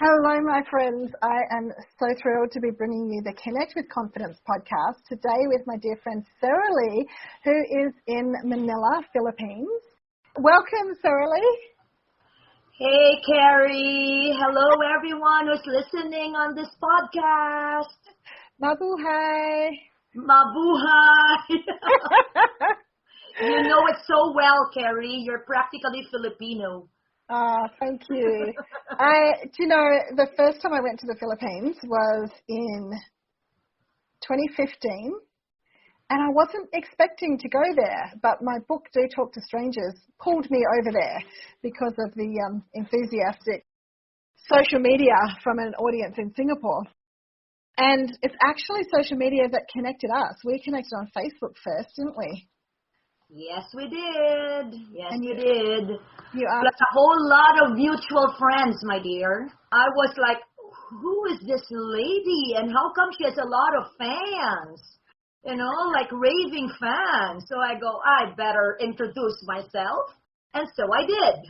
Hello, my friends. I am so thrilled to be bringing you the Connect with Confidence podcast today with my dear friend Serely, who is in Manila, Philippines. Welcome, Serely. Hey, Kerrie. Hello, everyone who's listening on this podcast. Mabuhay. Mabuhay. You know it so well, Kerrie. You're practically Filipino. Thank you. The first time I went to the Philippines was in 2015, and I wasn't expecting to go there, but my book, Do Talk to Strangers, pulled me over there because of the enthusiastic social media from an audience in Singapore. And it's actually social media that connected us. We connected on Facebook first, didn't we? Yes, we did. Yes, you did. You asked Plus a whole lot of mutual friends, my dear. I was like, who is this lady? And how come she has a lot of fans? You know, like raving fans. So I go, I better introduce myself. And so I did.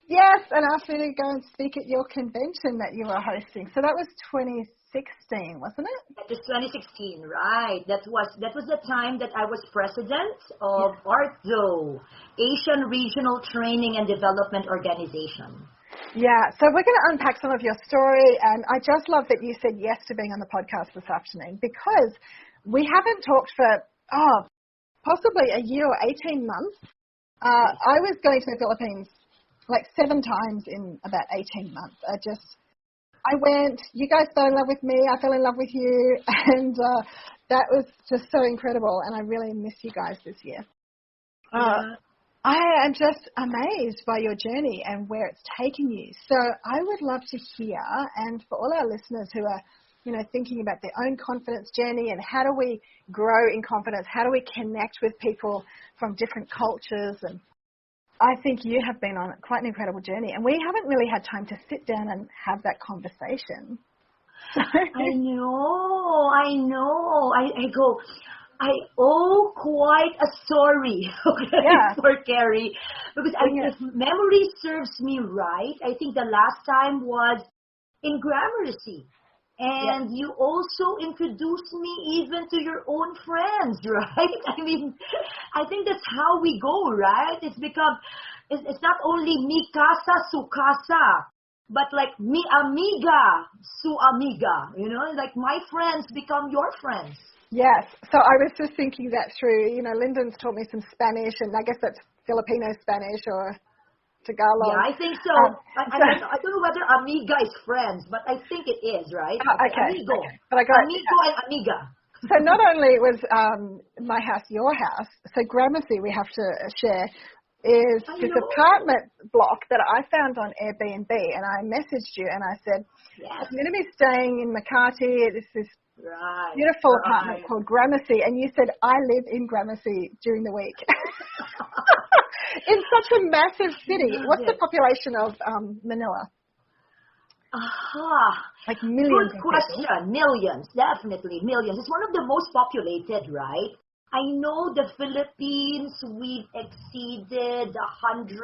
Yes, and asked me to go and speak at your convention that you were hosting. So that was 2016, wasn't it? That was 2016, right. That was the time that I was president of ARTZO, Asian Regional Training and Development Organization. Yeah, so we're going to unpack some of your story, and I just love that you said yes to being on the podcast this afternoon, because we haven't talked for, possibly a year or 18 months. I was going to the Philippines like 7 times in about 18 months. I went, you guys fell in love with me, I fell in love with you, and that was just so incredible, and I really miss you guys this year. I am just amazed by your journey and where it's taken you. So I would love to hear, and for all our listeners who are, thinking about their own confidence journey and how do we grow in confidence, how do we connect with people from different cultures, and I think you have been on quite an incredible journey, and we haven't really had time to sit down and have that conversation. I know. I owe quite a story for Kerrie, because if memory serves me right, I think the last time was in Gramercy. And you also introduced me even to your own friends, right? I mean, I think that's how we go, right? It's not only mi casa, su casa, but like mi amiga, su amiga, like my friends become your friends. Yes. So I was just thinking that through, Lyndon's taught me some Spanish, and I guess that's Filipino Spanish or Tagalog. Yeah, I think so. I don't know whether amiga is friends, but I think it is, right? Okay. Amigo. Okay. But I got Amigo and amiga. So not only was my house your house, so Gramercy, we have to share, is this apartment block that I found on Airbnb, and I messaged you and I said, I'm going to be staying in Makati. This is beautiful apartment called Gramercy, and you said, I live in Gramercy during the week. In such a massive city. What's the population of Manila? Like millions. Good question. People. Millions, definitely millions. It's one of the most populated, right? I know the Philippines, we've exceeded 100+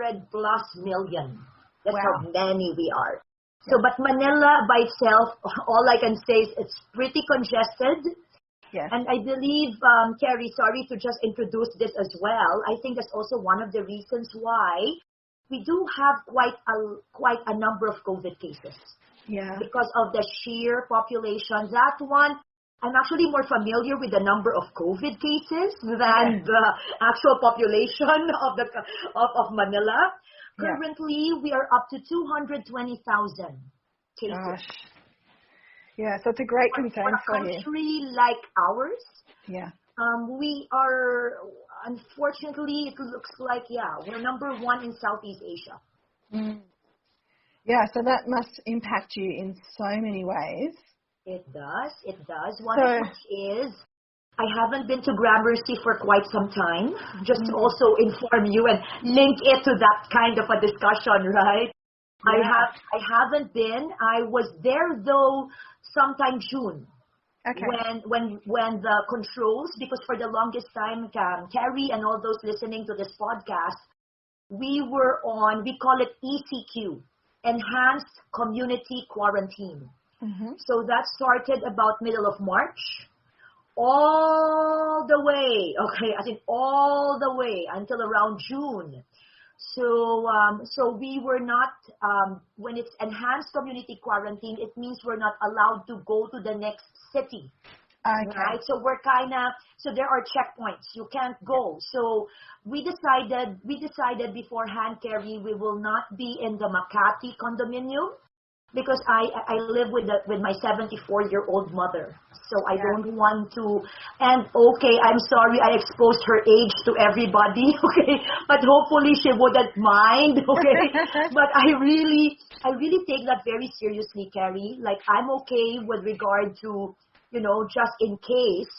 million. That's how many we are. So, but Manila by itself, all I can say is it's pretty congested. Yes. And I believe, Kerrie, sorry to just introduce this as well. I think that's also one of the reasons why we do have quite a number of COVID cases. Yeah. Because of the sheer population. That one, I'm actually more familiar with the number of COVID cases than the actual population of Manila. Currently, we are up to 220,000 cases. Gosh. Yeah, so it's a great concern for you. For a country like ours, we are, unfortunately, it looks like, we're number 1 in Southeast Asia. Mm. Yeah, so that must impact you in so many ways. It does. One of which is, I haven't been to Gramercy for quite some time. Just to also inform you and link it to that kind of a discussion, right? Yeah. I haven't been. I was there though sometime June. Okay. When the controls, because for the longest time, Kerrie and all those listening to this podcast, we were on, we call it ECQ, enhanced community quarantine. So that started about middle of March, all the way, all the way until around June. So we were not, when it's enhanced community quarantine, it means we're not allowed to go to the next city. Okay. Right? So we're so there are checkpoints. You can't go. So we decided beforehand, Kerrie, we will not be in the Makati condominium because I live with my 74-year-old mother. So I don't want to, and I'm sorry I exposed her age to everybody, but hopefully she wouldn't mind, but I really take that very seriously, Kerrie. Like, I'm okay with regard to, just in case,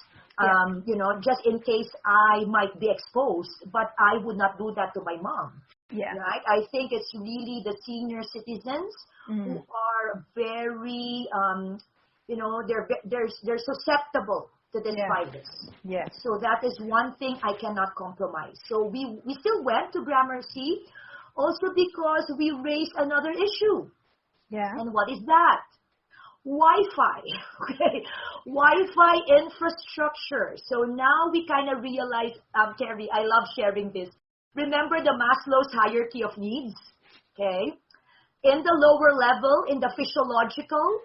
just in case I might be exposed, but I would not do that to my mom. Yeah. Right? I think it's really the senior citizens who are very, they're susceptible to this virus. Yes. So that is one thing I cannot compromise. So we still went to Gramercy also because we raised another issue. Yeah. And what is that? Wi-Fi. Wi-Fi infrastructure. So now we kind of realize, Kerrie, I love sharing this. Remember the Maslow's hierarchy of needs? Okay. In the lower level, in the physiological,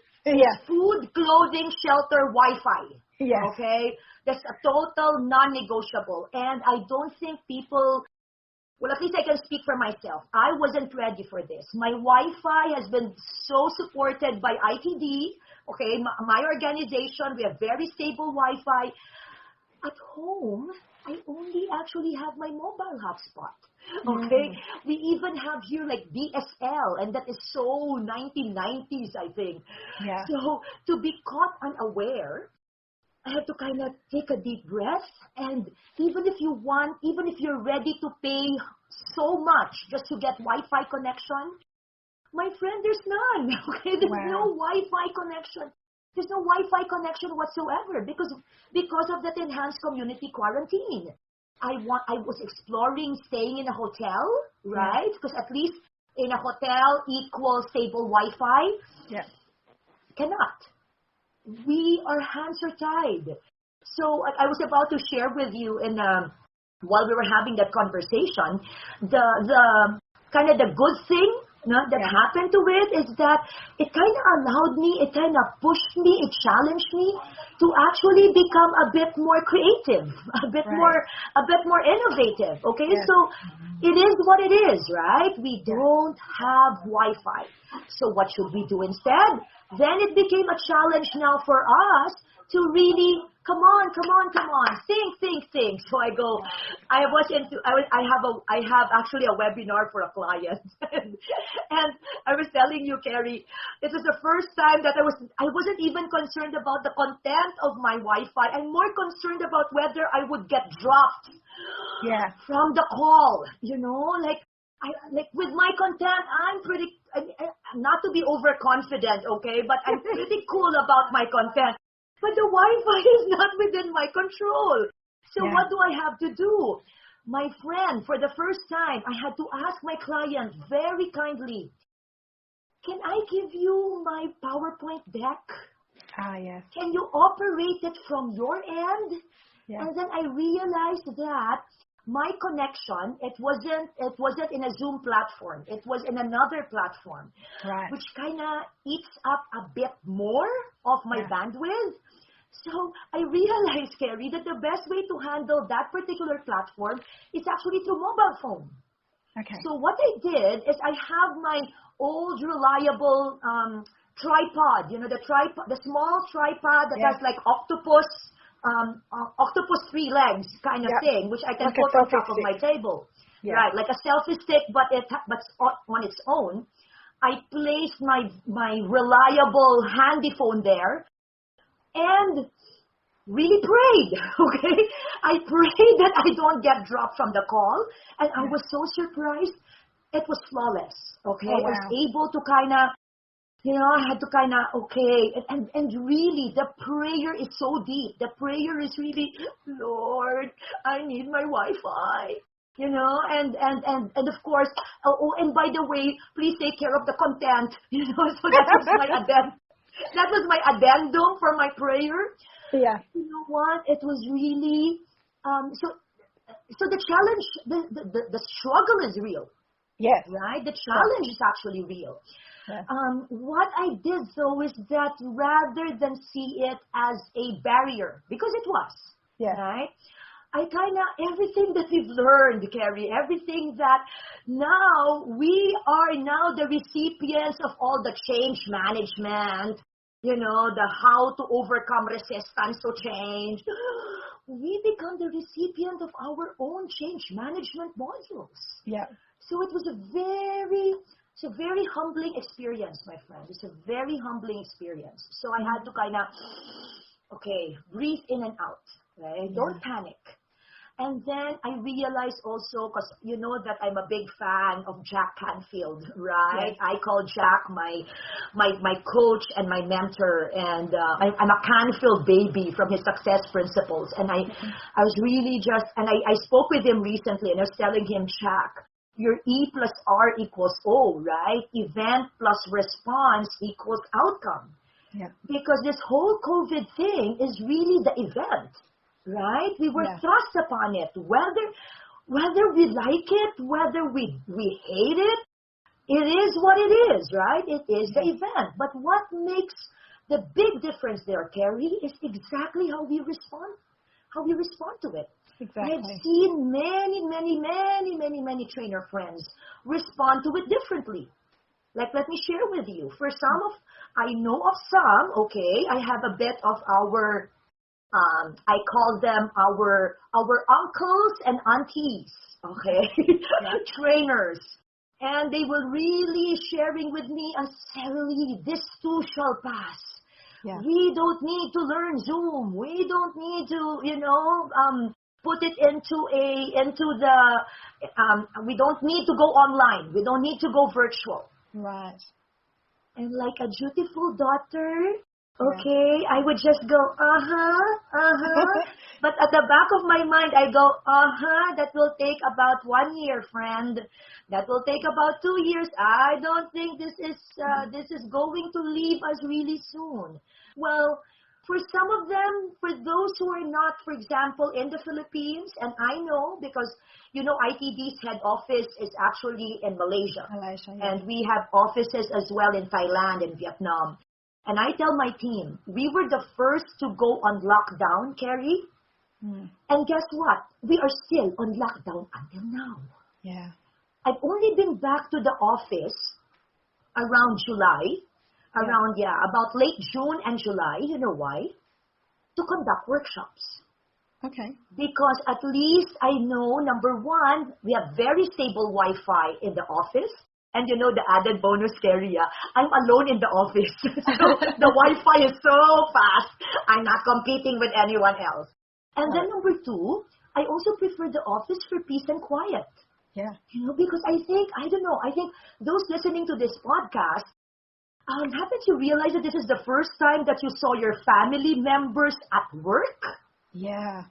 food, clothing, shelter, Wi-Fi. Yes. Okay. That's a total non-negotiable. And I don't think people, well, at least I can speak for myself. I wasn't ready for this. My Wi-Fi has been so supported by ITD. Okay. My organization, we have very stable Wi-Fi. At home, I only actually have my mobile hotspot. Okay, we even have here like DSL, and that is so 1990s, I think. Yeah. So to be caught unaware, I have to kind of take a deep breath. And even if you're ready to pay so much just to get Wi-Fi connection, my friend, there's none. Okay, there's no Wi-Fi connection. There's no Wi-Fi connection whatsoever because of that enhanced community quarantine. I was exploring staying in a hotel, right? Because at least in a hotel equals stable Wi-Fi. Yeah. Cannot. Our hands are tied. So I was about to share with you while we were having that conversation, the kind of the good thing that happened to it is that it kind of allowed me, it kind of pushed me, it challenged me to actually become a bit more creative, a bit more innovative. Okay, so it is what it is, right? We don't have Wi-Fi. So what should we do instead? Then it became a challenge now for us to really come on, think. So I have actually a webinar for a client, and I was telling you, Kerrie, it was the first time that I wasn't even concerned about the content of my Wi-Fi. I'm more concerned about whether I would get dropped from the call. Like with my content, I'm pretty, not to be overconfident, okay, but I'm pretty cool about my content. But the Wi-Fi is not within my control. So what do I have to do? My friend, for the first time, I had to ask my client very kindly, can I give you my PowerPoint deck? Yes. Can you operate it from your end? Yeah. And then I realized that my connection, it wasn't in a Zoom platform. It was in another platform, which kind of eats up a bit more of my bandwidth. So I realized, Kerrie, that the best way to handle that particular platform is actually through mobile phone. Okay. So what I did is I have my old reliable tripod, the small tripod that has like octopus 3 legs kind of thing, which I can like put on top of my table. Yeah. Right, like a selfie stick, but on its own. I placed my reliable handy phone there and really prayed, okay? I prayed that I don't get dropped from the call, and I was so surprised. It was flawless, okay? Oh, wow. I was able to kind of, I had to kind of, and really, the prayer is so deep. The prayer is really, Lord, I need my Wi-Fi. and of course, and by the way, please take care of the content, so that was my addendum for my prayer. Yeah. You know what? It was really, so the challenge, the struggle is real. Yes. Right? The challenge is actually real. Yeah. What I did though is that rather than see it as a barrier, because it was, right? I everything that we've learned, Kerrie, everything that now we are now the recipients of all the change management, the how to overcome resistance to change. We become the recipient of our own change management modules. Yeah. So it was a very humbling experience, my friend. It's a very humbling experience. So I had to breathe in and out, right? Yeah. Don't panic. And then I realized also, because you know that I'm a big fan of Jack Canfield, right? Yes. I call Jack my coach and my mentor, and I'm a Canfield baby from his success principles. And I was really I spoke with him recently, and I was telling him, Jack, your E plus R equals O, right? Event plus response equals outcome. Yeah. Because this whole COVID thing is really the event, right? We were thrust upon it. Whether we like it, whether we hate it, it is what it is, right? It is the event. But what makes the big difference there, Kerrie, is exactly how we respond to it. Exactly. I've seen many trainer friends respond to it differently. Like, let me share with you. For I know of some, I have a bit of our, I call them our uncles and aunties, trainers. And they were really sharing with me, Serely, this too shall pass. Yeah. We don't need to learn Zoom. We don't need to, put it we don't need to go online. We don't need to go virtual. Right. And like a dutiful daughter, I would just go, But at the back of my mind, I go, that will take about 1 year, friend. That will take about 2 years. I don't think this is going to leave us really soon. Well, for some of them, for those who are not, for example, in the Philippines, and I know because, ITD's head office is actually in Malaysia. And we have offices as well in Thailand and Vietnam. And I tell my team, we were the first to go on lockdown, Kerrie. And guess what? We are still on lockdown until now. Yeah. I've only been back to the office around July. About late June and July. You know why? To conduct workshops. Okay. Because at least I know, number one, we have very stable Wi-Fi in the office. And the added bonus, Kerrie, I'm alone in the office. So the Wi-Fi is so fast. I'm not competing with anyone else. And then number two, I also prefer the office for peace and quiet. Yeah. Because I think those listening to this podcast, haven't you realized that this is the first time that you saw your family members at work? Yeah.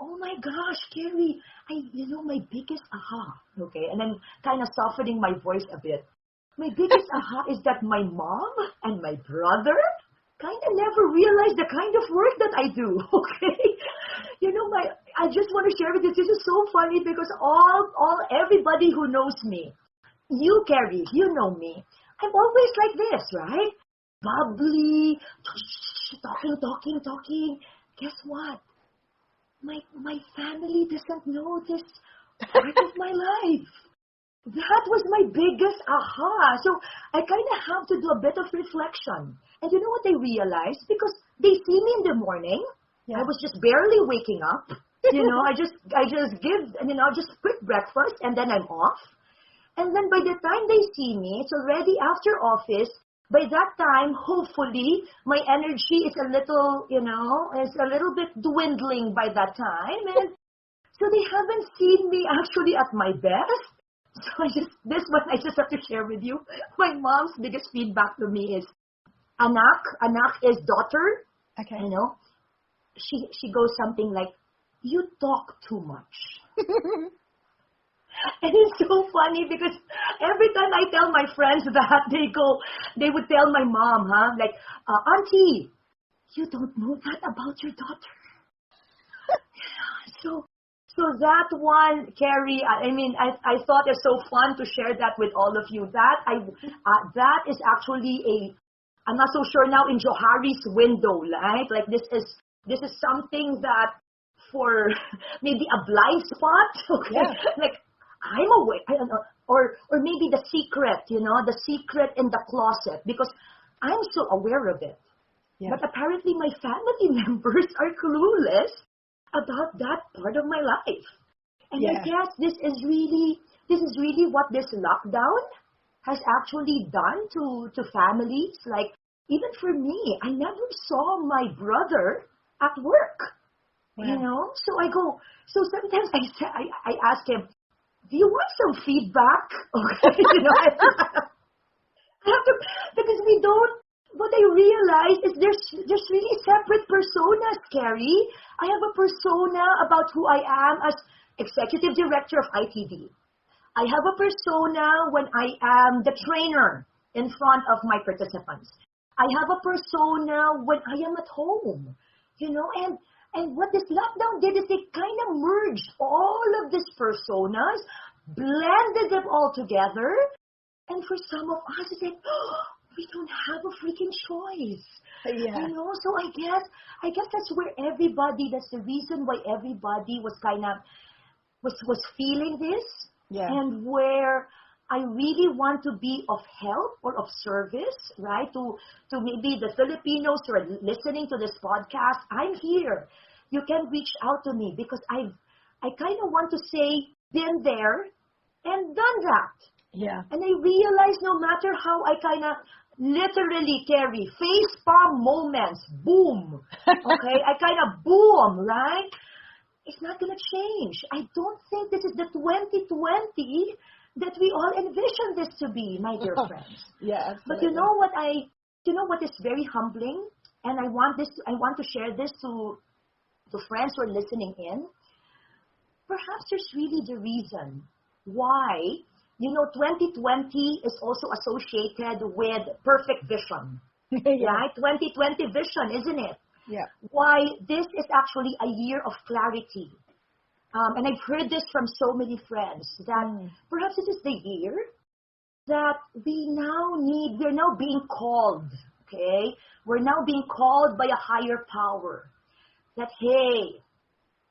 Oh my gosh, Kerrie, my biggest aha, and I'm kind of softening my voice a bit. My biggest aha is that my mom and my brother kind of never realized the kind of work that I do, I just want to share with you, this is so funny because everybody who knows me, you, Kerrie, you know me, I'm always like this, right? Bubbly, talking. Guess what? My family doesn't know this part of my life. That was my biggest aha. So I kind of have to do a bit of reflection. And you know what I realized? Because they see me in the morning. Yeah. I was just barely waking up. I just give, just quick breakfast and then I'm off. And then by the time they see me, it's already after office. By that time, hopefully, my energy is a little, is a little bit dwindling by that time. And so they haven't seen me actually at my best. So I just have to share with you. My mom's biggest feedback to me is, anak is daughter. Okay. She goes something like, you talk too much. And it's so funny because every time I tell my friends that, they would tell my mom, like, Auntie, you don't know that about your daughter. So that one, Kerrie, I thought it's so fun to share that with all of you. That is actually I'm not so sure now in Johari's window, right? Like this is something that for maybe a blind spot, okay? Yeah. Like I'm aware, I don't know, or maybe the secret in the closet, because I'm so aware of it. Yeah. But apparently my family members are clueless about that part of my life. And I guess this is really what this lockdown has actually done to families. Like, even for me, I never saw my brother at work. Wow. So sometimes I ask him, do you want some feedback? Okay, I have to, because we don't. What I realize is there's really separate personas, Kerrie. I have a persona about who I am as executive director of ITV. I have a persona when I am the trainer in front of my participants. I have a persona when I am at home, and what this lockdown did is it kind of merged all of these personas, blended them all together, and for some of us, it's like, we don't have a freaking choice. Yeah. So I guess that's the reason why everybody was kind of was feeling this. Yeah. And where I really want to be of help or of service, right? To maybe the Filipinos who are listening to this podcast, I'm here. You can reach out to me because I kind of want to say, been there and done that. Yeah. And I realize no matter how I kind of literally, Kerrie, facepalm moments, boom. Okay, I kind of boom, right? It's not going to change. I don't think this is the 2020 that we all envision this to be, my dear friends. Yeah, absolutely. But you know what is very humbling, and I want to share this to friends who are listening in. Perhaps there's really the reason why 2020 is also associated with perfect vision. Yeah. Right? 2020 vision, isn't it? Yeah. Why this is actually a year of clarity. And I've heard this from so many friends that perhaps this is the year that we're now being called, okay? We're now being called by a higher power that, hey,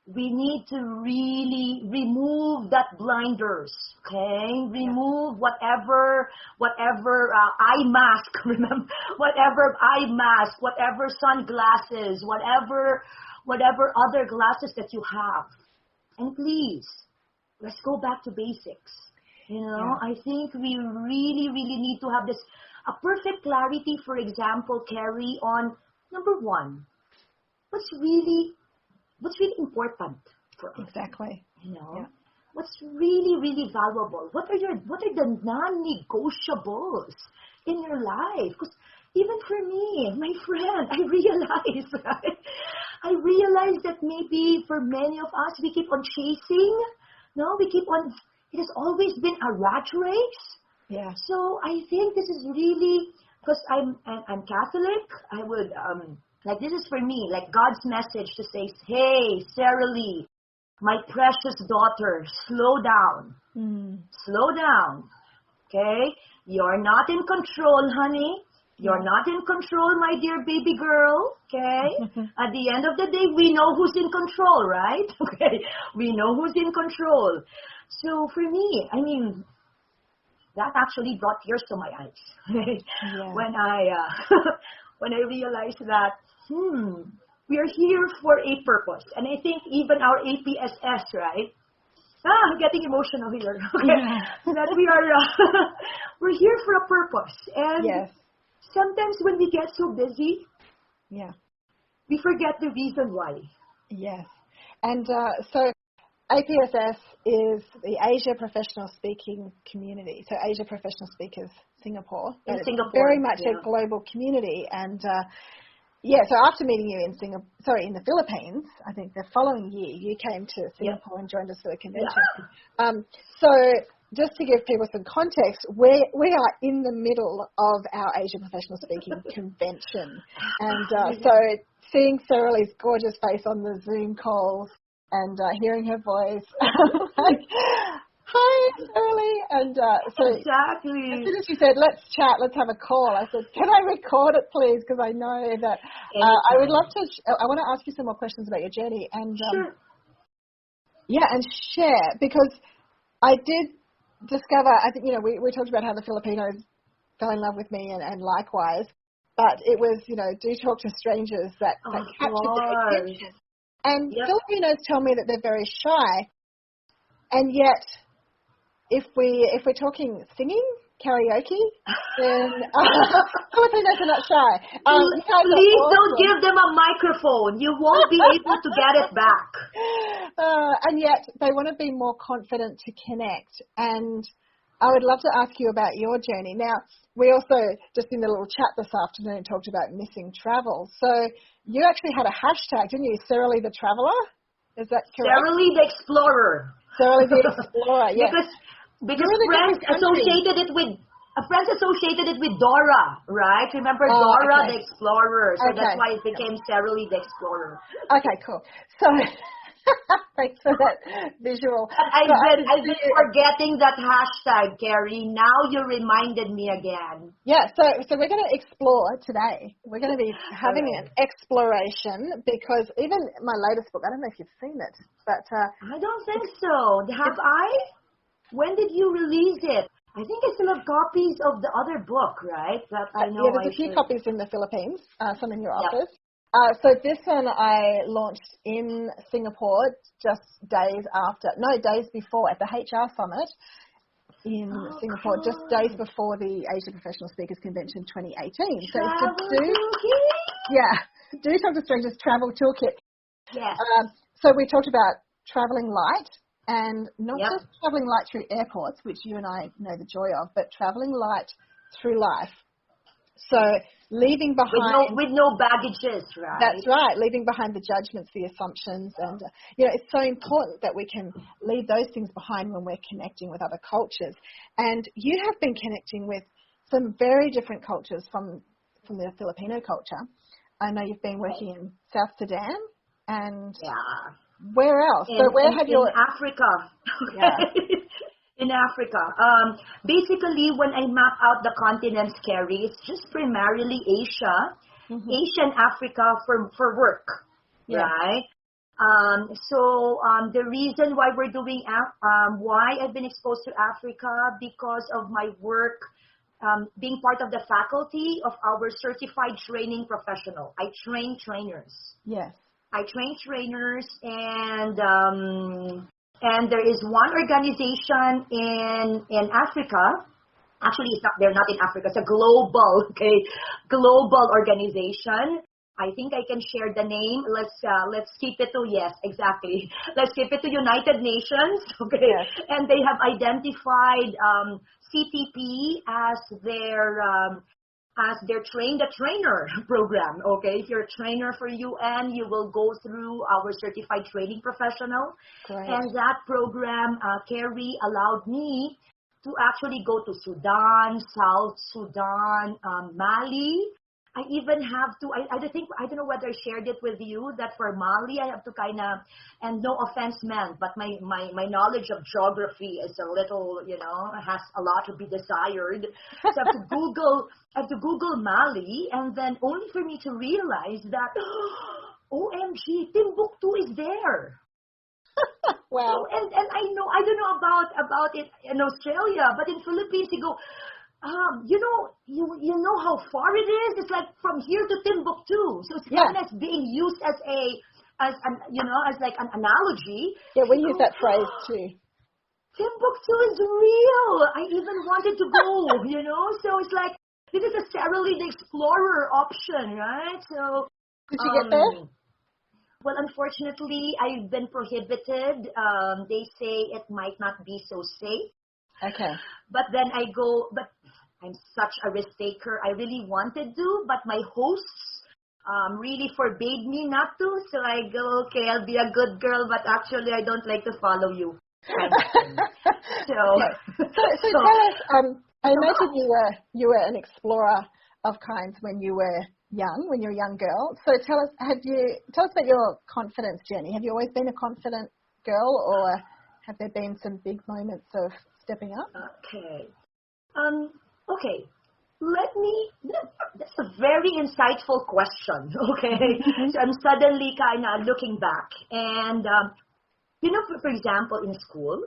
we need to really remove that blinders, okay? Remove whatever eye mask, remember, whatever eye mask, whatever sunglasses, whatever other glasses that you have. And please, let's go back to basics. I think we really, really need to have a perfect clarity, for example, Kerrie, on number one, what's really important for us. Exactly. What's really, really valuable? What are the non-negotiables in your life? Because even for me, my friend, I realize that maybe for many of us, we keep on chasing. It has always been a rat race. Yeah. So I think this is really, because I'm Catholic, I would, this is for me, like God's message to say, hey, Serely, my precious daughter, slow down. Slow down. Okay? You're not in control, honey. You're not in control, my dear baby girl. Okay? At the end of the day, we know who's in control, right? Okay? We know who's in control. So for me, that actually brought tears to my eyes. When I realized that, we are here for a purpose. And I think even our APSS, right? I'm getting emotional here. Okay? That we are, we're here for a purpose. And sometimes when we get so busy, we forget the reason why. Yes. And so APSS is the Asia Professional Speaking Community. So Asia Professional Speakers Singapore. In Singapore. Very much a global community. And Yeah, so after meeting you in in the Philippines, I think the following year you came to Singapore and joined us for the convention. So just to give people some context, we are in the middle of our Asia Professional Speaking Convention. And so seeing Serely's gorgeous face on the Zoom calls and hearing her voice, like, hi, Serely. And so exactly. As soon as she said, let's chat, let's have a call, I said, can I record it, please? Because I know that I would love to, I want to ask you some more questions about your journey. And sure. Yeah, and share, because I did discover, I think, we talked about how the Filipinos fell in love with me and likewise, but it was, do talk to strangers that captured their attention. And Filipinos tell me that they're very shy, and yet if we're talking singing, karaoke, then Filipinos are not shy. Please don't give them a microphone. You won't be able to get it back. And yet they want to be more confident to connect. And I would love to ask you about your journey. Now, we also, just in the little chat this afternoon, talked about missing travel. So you actually had a hashtag, didn't you? Serely the Traveller? Is that correct? Serely the Explorer. Serely the Explorer, yes. Because friends associated it with Dora, right? Remember Dora the Explorer. So that's why it became Serely the Explorer. Okay, cool. So thanks for that visual. I've been forgetting that hashtag, Kerrie. Now you reminded me again. Yeah, so we're going to explore today. We're going to be having an exploration, because even my latest book, I don't know if you've seen it, but I don't think so. Have I? When did you release it? I think I still have copies of the other book, right? That I know. Yeah, there's a few copies in the Philippines, some in your office. So this one I launched in Singapore days before at the HR Summit in Singapore, cool. Just days before the Asia Professional Speakers Convention 2018. So do talk to strangers, travel toolkit. Yes. So we talked about traveling light. And not just traveling light through airports, which you and I know the joy of, but traveling light through life. So leaving behind... With no baggages, right? That's right. Leaving behind the judgments, the assumptions. And, it's so important that we can leave those things behind when we're connecting with other cultures. And you have been connecting with some very different cultures from the Filipino culture. I know you've been working in South Sudan and... Yeah. Where else? In Africa. In Africa. Basically, when I map out the continents, Kerrie, it's just primarily Asia, Asia and Africa for work, right? The reason why we're doing, why I've been exposed to Africa, because of my work being part of the faculty of our certified training professional. I train trainers. Yes. I train trainers, and there is one organization in Africa. Actually, they're not in Africa. It's a global organization. I think I can share the name. Let's keep it to exactly. Let's keep it to United Nations. Okay, yes. And they have identified CTP as their train the trainer program. Okay, if you're a trainer for UN, you will go through our certified training professional. Great. And that program, Kerrie, allowed me to actually go to Sudan, South Sudan, Mali. I even have to, I don't know whether I shared it with you, that for Mali, I have to and no offense meant, but my knowledge of geography is a little, has a lot to be desired. So I have to Google Mali, and then only for me to realize that, OMG, Timbuktu is there. Wow. So, and I don't know about it in Australia, but in Philippines, you go, you know how far it is? It's like from here to Timbuktu. So it's kind of being used as like an analogy. Yeah, we use that phrase too. Timbuktu is real. I even wanted to go, So it's like, this is a Serely the Explorer option, right? So did you get there? Well, unfortunately, I've been prohibited. They say it might not be so safe. Okay. But then but I'm such a risk taker. I really wanted to, but my hosts really forbade me not to. So I go, okay, I'll be a good girl, but actually I don't like to follow you. So, so tell us, I imagine you were an explorer of kinds when you were a young girl. So tell us about your confidence journey. Have you always been a confident girl, or have there been some big moments of stepping up? Okay. Okay. That's a very insightful question, okay? So I'm suddenly kind of looking back. And, for example, in school,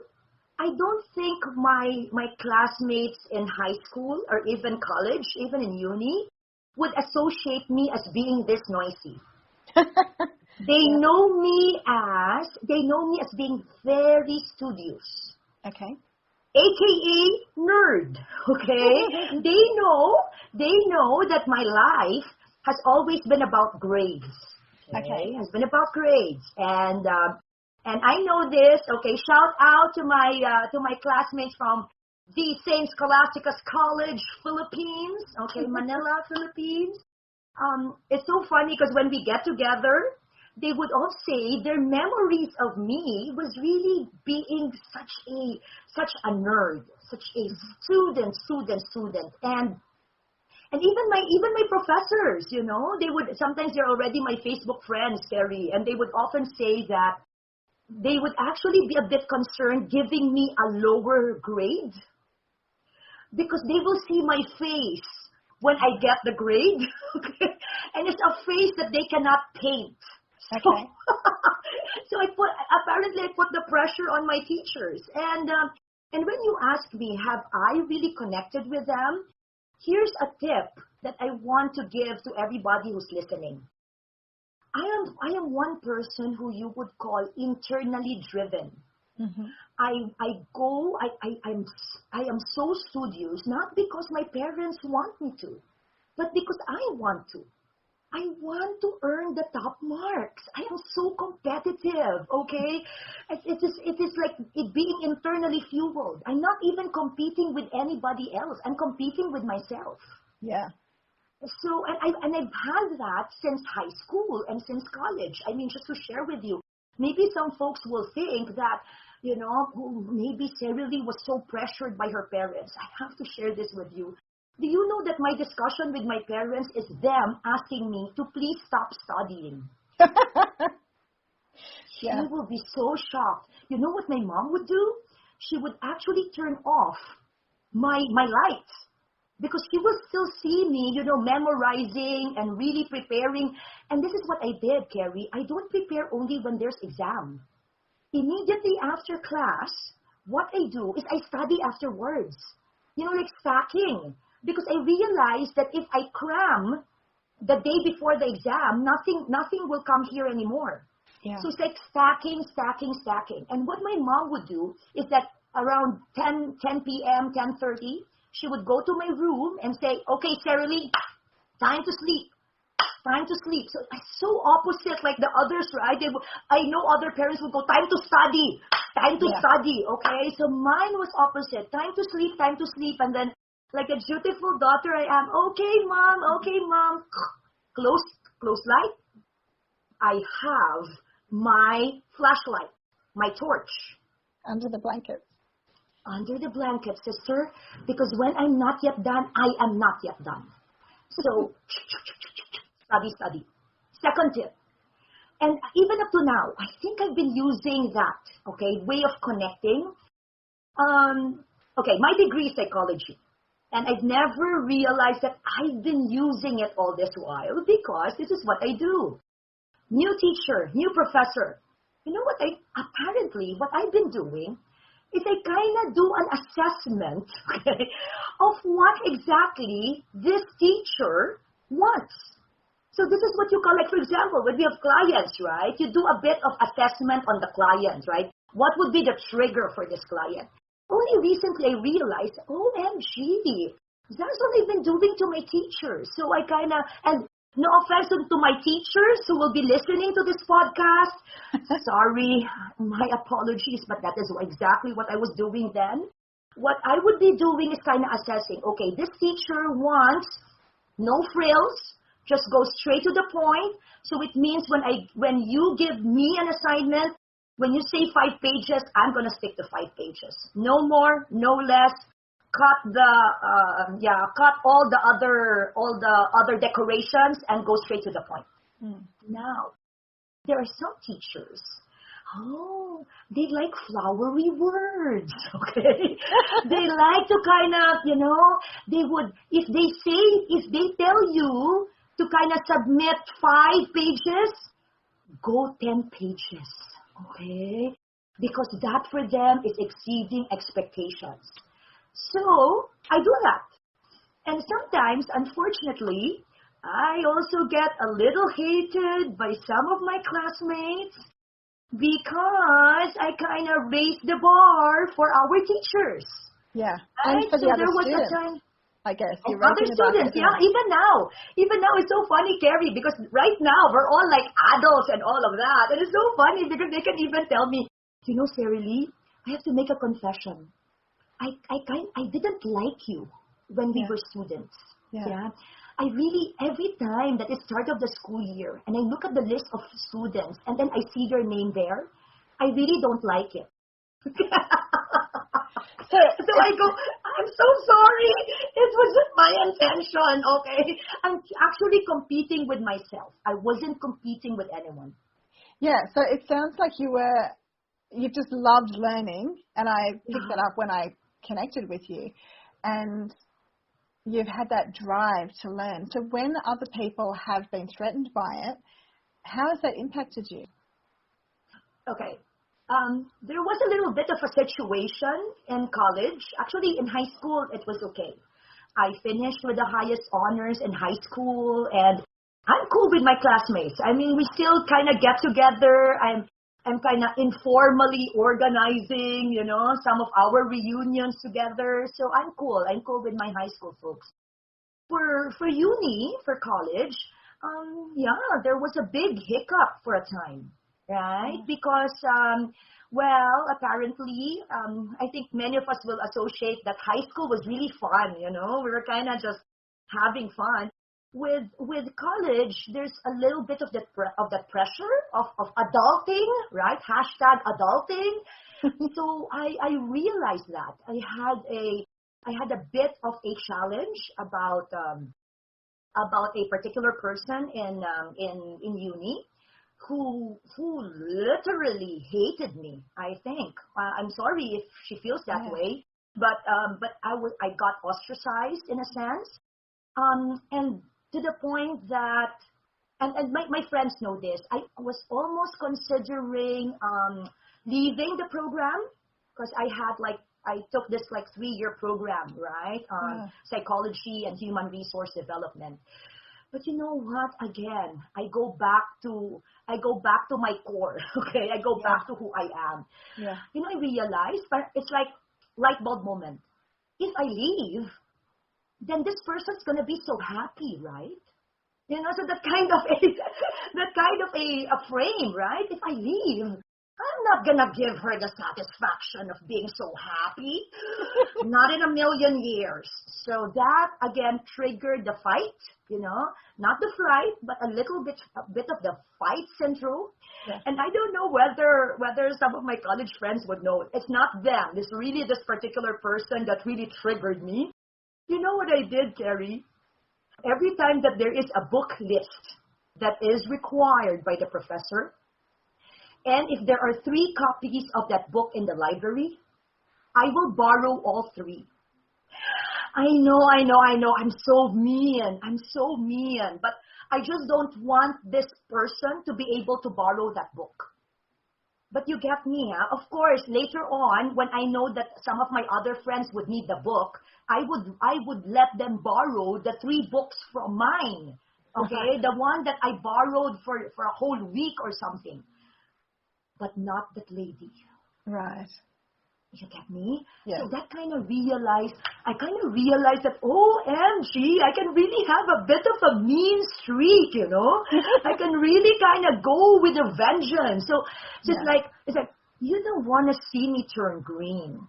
I don't think my classmates in high school or even college, even in uni, would associate me as being this noisy. They know me as being very studious. Okay. AKA nerd, okay? They know that my life has always been about grades. Okay. Has been about grades. And I know this, okay, shout out to my classmates from the St. Scholastica's College, Philippines, okay, Manila, Philippines. It's so funny because when we get together, they would all say their memories of me was really being such a nerd, such a student. And even my professors, they're already my Facebook friends, Kerrie, and they would often say that they would actually be a bit concerned giving me a lower grade because they will see my face when I get the grade, okay? And it's a face that they cannot paint. Okay. So I put the pressure on my teachers. And when you ask me, have I really connected with them? Here's a tip that I want to give to everybody who's listening. I am one person who you would call internally driven. Mm-hmm. I am so studious, not because my parents want me to, but because I want to. I want to earn the top marks. I am so competitive, okay? It is like it being internally fueled. I'm not even competing with anybody else. I'm competing with myself. Yeah. So, and I've had that since high school and since college. I mean, just to share with you, maybe some folks will think that, maybe Serely was so pressured by her parents. I have to share this with you. Do you know that my discussion with my parents is them asking me to please stop studying? She will be so shocked. You know what my mom would do? She would actually turn off my lights because she will still see me, memorizing and really preparing. And this is what I did, Kerrie. I don't prepare only when there's exam. Immediately after class, what I do is I study afterwards. Like stacking. Because I realized that if I cram the day before the exam, nothing will come here anymore. Yeah. So it's like stacking. And what my mom would do is that around 10 p.m., 10:30, she would go to my room and say, okay, Serely, time to sleep. So it's so opposite like the others, right? I know other parents would go, time to study. Okay? So mine was opposite. Time to sleep. And then like a dutiful daughter I am, okay, mom. Close light. I have my flashlight, my torch. Under the blanket. Under the blanket, sister, because when I'm not yet done, I am not yet done. So, study. Second tip. And even up to now, I think I've been using that, okay, way of connecting. Okay, my degree is psychology. And I've never realized that I've been using it all this while because this is what I do. New teacher, new professor. You know what what I've been doing is I kind of do an assessment, okay, of what exactly this teacher wants. So this is what you call, like, for example, when we have clients, right? You do a bit of assessment on the client, right? What would be the trigger for this client? Only recently I realized, OMG, that's what I've been doing to my teachers. So I kind of, and no offense to my teachers who will be listening to this podcast. Sorry, my apologies, but that is exactly what I was doing then. What I would be doing is kind of assessing, okay, this teacher wants no frills, Just go straight to the point. So it means when you give me an assignment, when you say 5 pages, I'm going to stick to 5 pages. No more, no less. Cut all the other decorations and go straight to the point. Now, there are some teachers, they like flowery words, okay? They like to kind of, if they tell you to kind of submit 5 pages, go 10 pages, okay? Because that for them is exceeding expectations. So, I do that. And sometimes, unfortunately, I also get a little hated by some of my classmates because I kind of raised the bar for our teachers. Yeah. Right? And for the so other there was students, a time. I guess. And other students, even now. Even now, it's so funny, Kerrie, because right now, we're all like adults and all of that. And it's so funny because they can even tell me, Serely, I have to make a confession. I didn't like you when we were students. Yeah. I really, every time that it's start of the school year, and I look at the list of students, and then I see your name there, I really don't like it. So I go, I'm so sorry. It wasn't my intention, okay? I'm actually competing with myself. I wasn't competing with anyone. Yeah, so it sounds like you just loved learning, and I picked that up when I connected with you, and you've had that drive to learn. So when other people have been threatened by it, how has that impacted you? Okay. There was a little bit of a situation in college. Actually, in high school, it was okay. I finished with the highest honors in high school, and I'm cool with my classmates. I mean, we still kind of get together. I'm kind of informally organizing, some of our reunions together. So I'm cool. I'm cool with my high school folks. For uni, for college, there was a big hiccup for a time, right? Because, apparently, I think many of us will associate that high school was really fun, We were kind of just having fun. With college, there's a little bit of that pressure of adulting, right? #adulting. So I realized that I had a bit of a challenge about a particular person in uni who literally hated me. I think I'm sorry if she feels that way, but I got ostracized in a sense, and to the point that, and my friends know this, I was almost considering leaving the program because I took this 3-year program, right? Psychology and human resource development. But you know what? Again, I go back to my core. Okay, I go back to who I am. Yeah. I realized, but it's like light bulb moment. If I leave, then this person's gonna be so happy, right? So that kind of a frame, right? If I leave, I'm not gonna give her the satisfaction of being so happy. Not in a million years. So that again triggered the fight, not the fright, but a bit of the fight syndrome. Yeah. And I don't know whether some of my college friends would know. It's not them. It's really this particular person that really triggered me. You know what I did, Kerrie? Every time that there is a book list that is required by the professor, and if there are 3 copies of that book in the library, I will borrow all 3. I know. I'm so mean. But I just don't want this person to be able to borrow that book. But you get me, huh? Of course, later on, when I know that some of my other friends would need the book, I would let them borrow the 3 books from mine. Okay? The one that I borrowed for a whole week or something. But not that lady. Right. You get me? Yes. So I kind of realized that, OMG, I can really have a bit of a mean streak, I can really kind of go with a vengeance. So it's like, you don't want to see me turn green.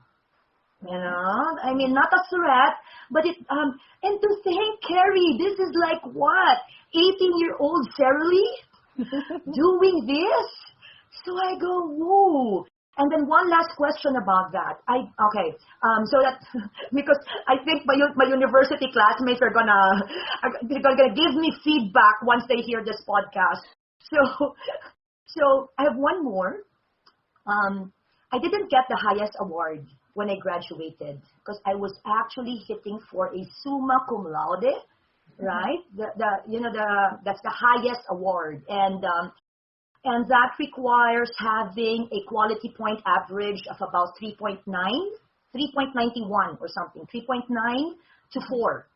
You know, I mean, not a threat, but and to think, Kerrie, this is like what? 18-year-old Serely doing this? So I go, whoa. And then one last question about that. So that, because I think my university classmates are gonna give me feedback once they hear this podcast. So I have one more. I didn't get the highest award when I graduated because I was actually hitting for a summa cum laude, right? That's the highest award, and that requires having a quality point average of about 3.9, 3.91 or something, 3.9 to 4.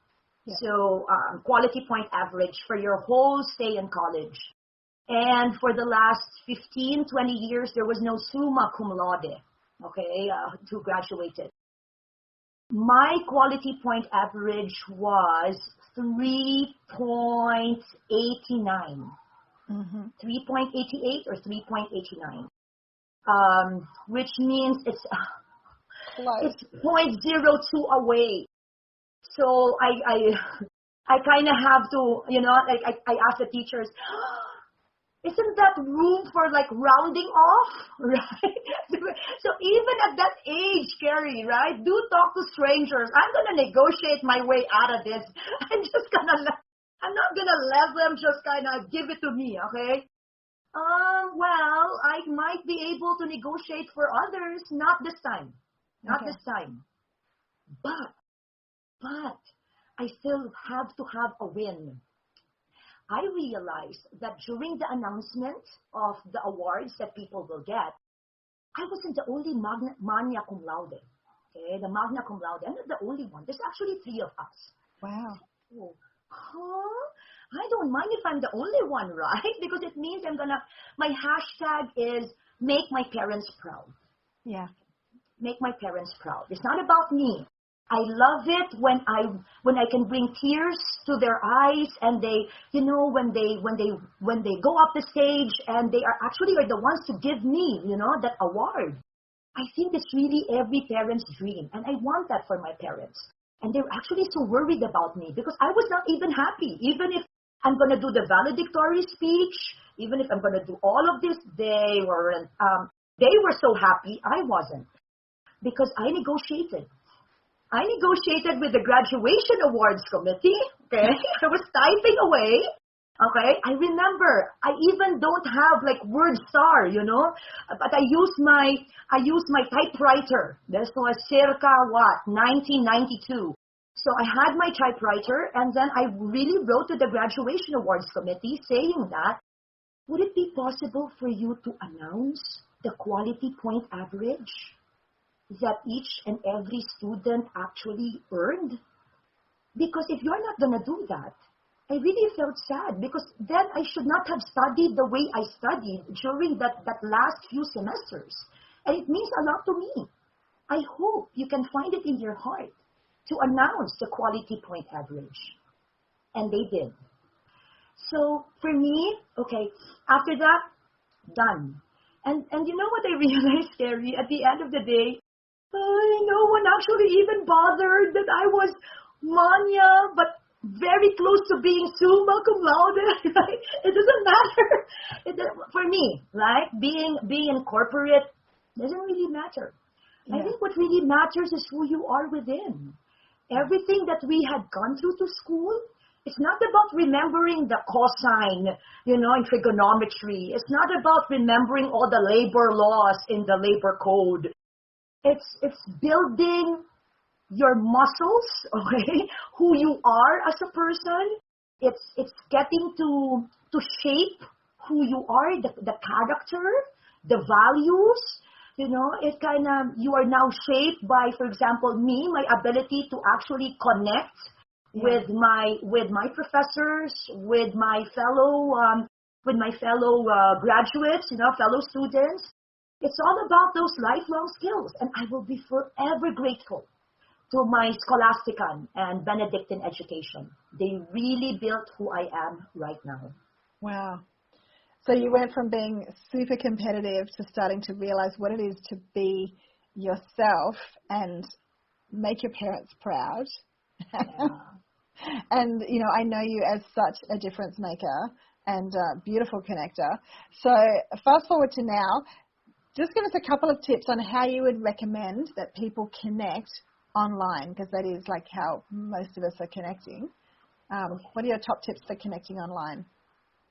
Yeah. So quality point average for your whole stay in college. And for the last 15, 20 years, there was no summa cum laude, to graduated. My quality point average was 3.89. 3.88 or 3.89, which means it's 0.02 away. So I kind of have to, I ask the teachers, isn't that room for like rounding off, right? So even at that age, Kerrie, right? Do talk to strangers. I'm gonna negotiate my way out of this. I'm not gonna let them just kind of give it to me, okay? Well, I might be able to negotiate for others, not this time. Not this time. But I still have to have a win. I realized that during the announcement of the awards that people will get, I wasn't the only magna cum laude. Okay, the magna cum laude. I'm not the only one. There's actually 3 of us. Wow. So, I don't mind if I'm the only one, right? Because it means my hashtag is make my parents proud. Yeah. Make my parents proud. It's not about me. I love it when I can bring tears to their eyes and they, when they go up the stage and they are actually the ones to give me, that award. I think it's really every parent's dream. And I want that for my parents. And they're actually so worried about me because I was not even happy. Even if I'm going to do the valedictory speech, even if I'm going to do all of this, they were so happy. I wasn't, because I negotiated with the graduation awards committee. Okay, I was typing away. Okay, I remember I even don't have like word star, but I use my typewriter. This was circa 1992. So I had my typewriter, and then I really wrote to the graduation awards committee saying that, would it be possible for you to announce the quality point average that each and every student actually earned? Because if you're not going to do that, I really felt sad, because then I should not have studied the way I studied during that last few semesters. And it means a lot to me. I hope you can find it in your heart to announce the quality point average. And they did. So for me, after that, done. And you know what I realized, Kerrie? At the end of the day, no one actually even bothered that I was mania, but very close to being summa cum laude. Right? It doesn't matter. For me, right? Being in corporate doesn't really matter. Yeah. I think what really matters is who you are within. Everything that we had gone through to school, it's not about remembering the cosine, in trigonometry. It's not about remembering all the labor laws in the labor code. It's building your muscles, who you are as a person. It's getting to shape who you are, the character, the values. You are now shaped by, for example, my ability to actually connect with my professors, with my fellow graduates, fellow students. It's all about those lifelong skills, and I will be forever grateful to my Scholastican and Benedictine education. They really built who I am right now. Wow. So you went from being super competitive to starting to realize what it is to be yourself and make your parents proud. Yeah. And, I know you as such a difference maker and beautiful connector. So fast forward to now, just give us a couple of tips on how you would recommend that people connect online, because that is like how most of us are connecting. What are your top tips for connecting online?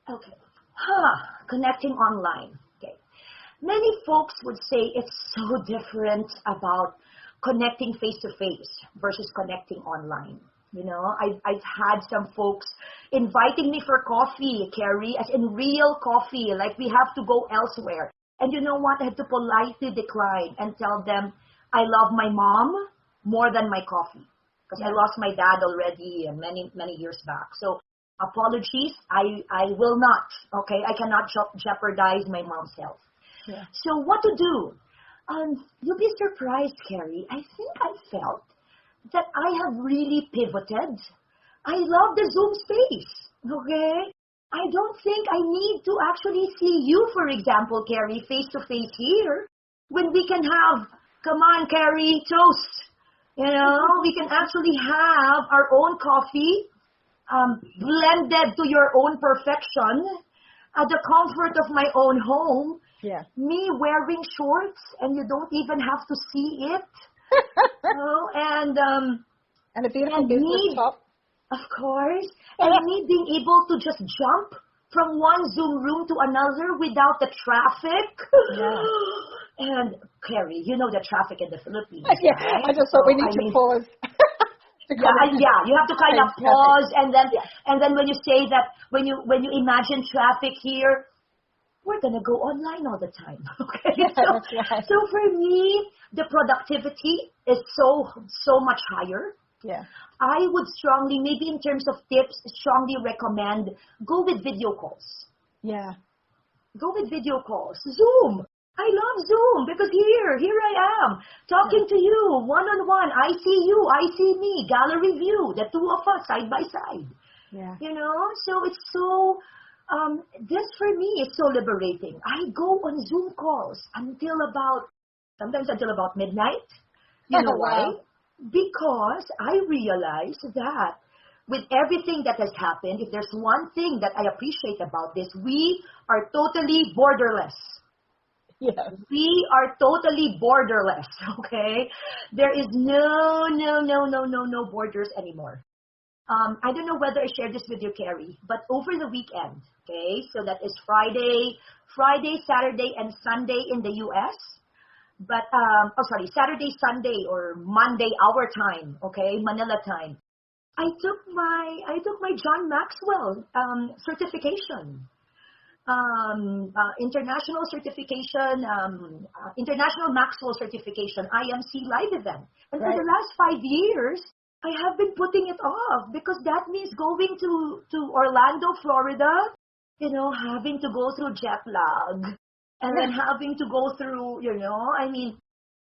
Okay. Connecting online. Okay. Many folks would say it's so different about connecting face-to-face versus connecting online. I've had some folks inviting me for coffee, Kerrie, as in real coffee, like we have to go elsewhere. And you know what? I had to politely decline and tell them I love my mom more than my coffee, because I lost my dad already many, many years back. So apologies, I will not, okay? I cannot jeopardize my mom's health. Yeah. So what to do? You'll be surprised, Kerrie. I think I felt that I have really pivoted. I love the Zoom space, okay? I don't think I need to actually see you, for example, Kerrie, face-to-face here, when we can have, come on, Kerrie, toast. We can actually have our own coffee, blended to your own perfection, at the comfort of my own home. Yeah. Me wearing shorts, and you don't even have to see it. And a beautiful business top. Of course. And me being able to just jump from one Zoom room to another without the traffic. Yeah. And Kerrie, the traffic in the Philippines. Yeah, right? I just thought we need to pause. You have to kind of pause, and then when you say that, when you imagine traffic here, we're gonna go online all the time. Okay, right. So for me, the productivity is so much higher. Yeah, I would strongly, maybe in terms of tips, strongly recommend go with video calls. Yeah, go with video calls. Zoom. I love Zoom because here I am talking to you one-on-one. I see you, I see me, gallery view, the two of us side by side. Yeah. So it's so, this for me is so liberating. I go on Zoom calls sometimes until about midnight. You know why? Wow. Because I realize that with everything that has happened, if there's one thing that I appreciate about this, we are totally borderless. Yes. We are totally borderless, okay? There is no borders anymore. I don't know whether I shared this with you, Kerrie, but over the weekend, okay, so that is Friday, Saturday, and Sunday in the U.S., but, Saturday, Sunday, or Monday, our time, okay, Manila time. I took my John Maxwell certification. International certification, International Maxwell certification, IMC live event. And for the last 5 years, I have been putting it off because that means going to Orlando, Florida, having to go through jet lag and then having to go through,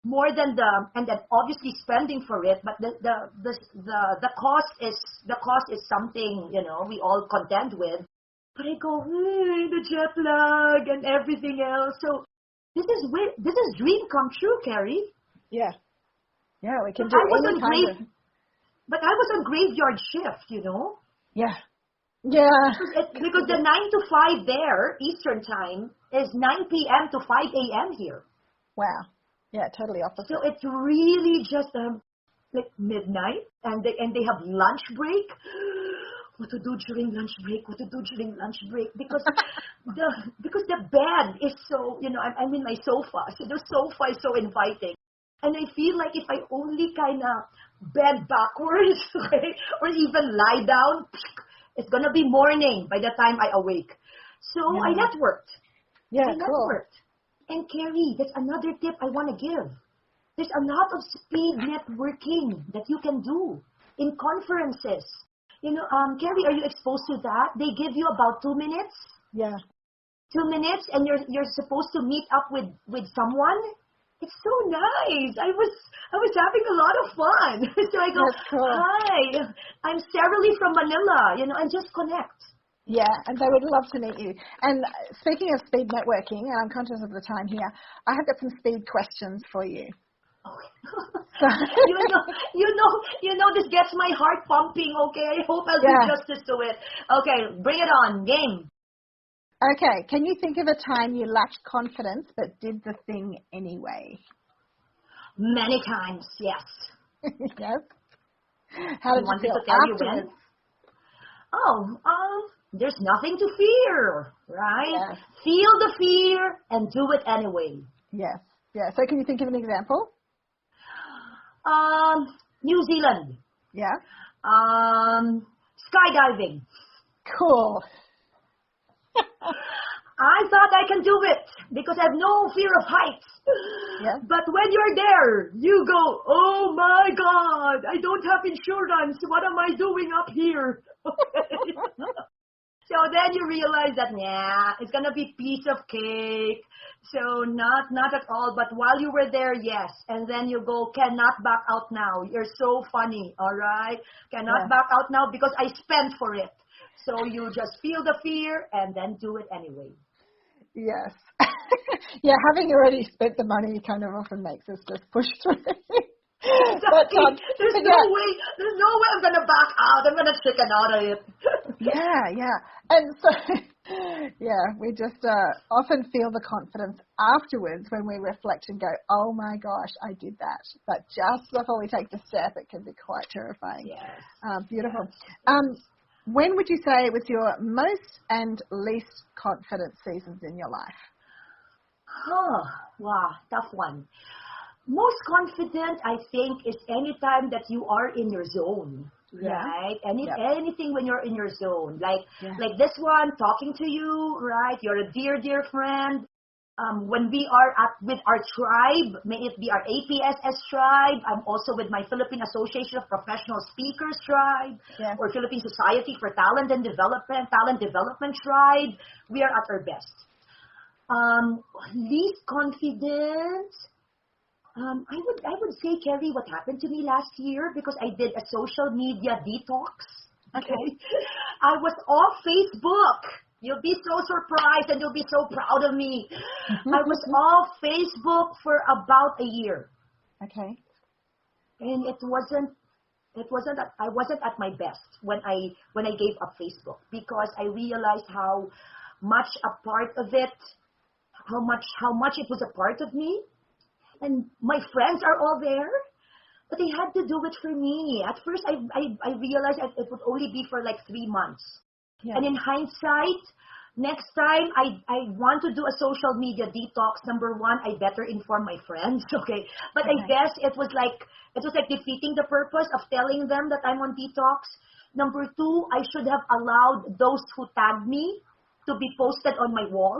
more than and then obviously spending for it, but the cost is something, we all contend with. But I go, the jet lag and everything else. So this is dream come true, Kerrie. Yeah. Yeah, we can do any kind of... But I was on graveyard shift, Yeah. Yeah. Because the 9 to 5 there, Eastern time, is 9 p.m. to 5 a.m. here. Wow. Yeah, totally opposite. So it's really just like midnight, and they have lunch break. What to do during lunch break? Because the bed is so, I'm in my sofa. So the sofa is so inviting. And I feel like if I only kind of bend backwards, okay, or even lie down, it's going to be morning by the time I awake. So I networked. Yeah, cool. And Kerrie, there's another tip I want to give. There's a lot of speed networking that you can do in conferences. Kerrie, are you exposed to that? They give you about 2 minutes. Yeah. 2 minutes, and you're supposed to meet up with someone. It's so nice. I was having a lot of fun. So I go, cool. Hi, I'm Serely from Manila, and just connect. Yeah, and they would love to meet you. And speaking of speed networking, and I'm conscious of the time here, I have got some speed questions for you. So, you know, this gets my heart pumping. Okay, I hope I'll do justice to it. Okay, bring it on, game. Okay, can you think of a time you lacked confidence but did the thing anyway? Many times, yes. Yes. How did you feel afterwards? There's nothing to fear, right? Yes. Feel the fear and do it anyway. Yes. Yeah. So can you think of an example? New Zealand. Yeah. Skydiving. Cool. I thought I can do it because I have no fear of heights. Yeah. But when you're there, you go, oh my God, I don't have insurance. What am I doing up here? So then you realize that, it's going to be piece of cake. So not at all. But while you were there, yes. And then you go, cannot back out now. You're so funny, all right? Cannot back out now because I spent for it. So you just feel the fear and then do it anyway. Yes. Yeah, having already spent the money kind of often makes us just push through. Exactly. There's no way I'm going to back out. I'm going to chicken out of it. Yeah. And so, we just often feel the confidence afterwards when we reflect and go, oh my gosh, I did that. But just before we take the step, it can be quite terrifying. Yes. Beautiful. Yes. When would you say was your most and least confident seasons in your life? Wow, tough one. Most confident, I think, is any time that you are in your zone, right? Anything when you're in your zone, like this one, talking to you, right? You're a dear, dear friend. When we are with our tribe, may it be our APSS tribe, I'm also with my Philippine Association of Professional Speakers tribe, or Philippine Society for Talent Development tribe, we are at our best. Least confident, I would say, Kerrie, what happened to me last year, because I did a social media detox. Okay. I was off Facebook. You'll be so surprised and you'll be so proud of me. I was off Facebook for about a year. Okay. And I wasn't at my best when I gave up Facebook, because I realized how much a part of it, how much it was a part of me. And my friends are all there, but they had to do it for me. At first, I realized it would only be for like 3 months. Yeah. And in hindsight, next time I want to do a social media detox, number one, I better inform my friends, okay? But I guess it was like defeating the purpose of telling them that I'm on detox. Number two, I should have allowed those who tagged me to be posted on my wall,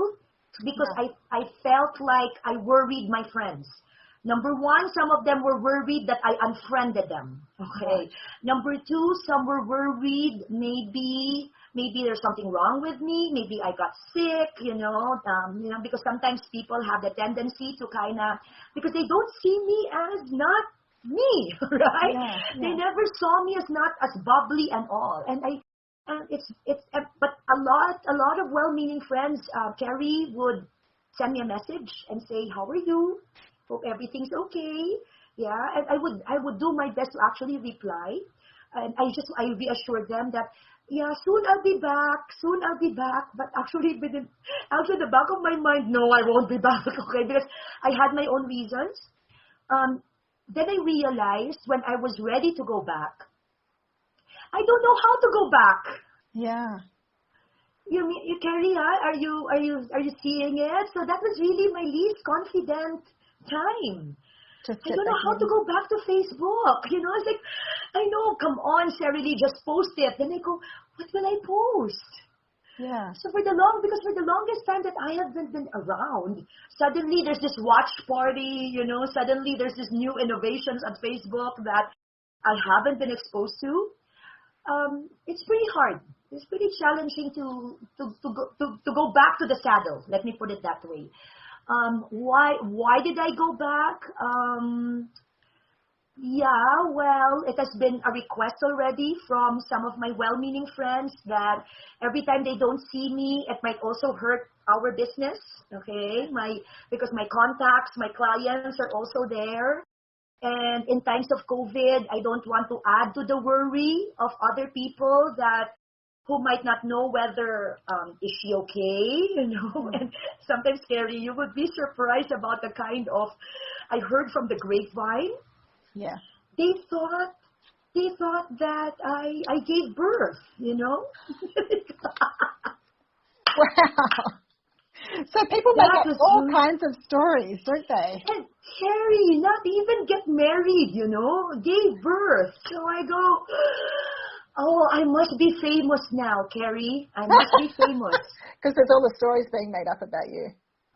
because I felt like I worried my friends. Number one, some of them were worried that I unfriended them. Okay. Number two, some were worried maybe there's something wrong with me. Maybe I got sick, because sometimes people have the tendency to because they don't see me as not me, right? Yeah. They never saw me as not as bubbly and all. But a lot of well-meaning friends, Kerrie, would send me a message and say, "How are you? Hope everything's okay." Yeah, and I would do my best to actually reply, and I reassured them that, soon I'll be back. But actually, the back of my mind, no, I won't be back, okay, because I had my own reasons. Then I realized when I was ready to go back, I don't know how to go back. Yeah. You Kerrie, are you seeing it? So that was really my least confident time. I don't know how to go back to Facebook. It's like, I know, come on, Serely, just post it. Then I go, what will I post? Yeah. So for the longest time that I haven't been around, suddenly there's this watch party, suddenly there's this new innovations on Facebook that I haven't been exposed to. It's pretty hard. It's pretty challenging to go back to the saddle. Let me put it that way. Why did I go back? Well, it has been a request already from some of my well-meaning friends that every time they don't see me, it might also hurt our business. Okay, because my contacts, my clients are also there. And in times of COVID, I don't want to add to the worry of other people who might not know whether is she okay, And sometimes, Kerrie, you would be surprised about the kind of I heard from the grapevine. Yeah. They thought that I gave birth, Wow. So people make up all kinds of stories, don't they? And Kerrie, not even get married, gave birth. So I go, oh, I must be famous now, Kerrie. I must be famous. Because there's all the stories being made up about you.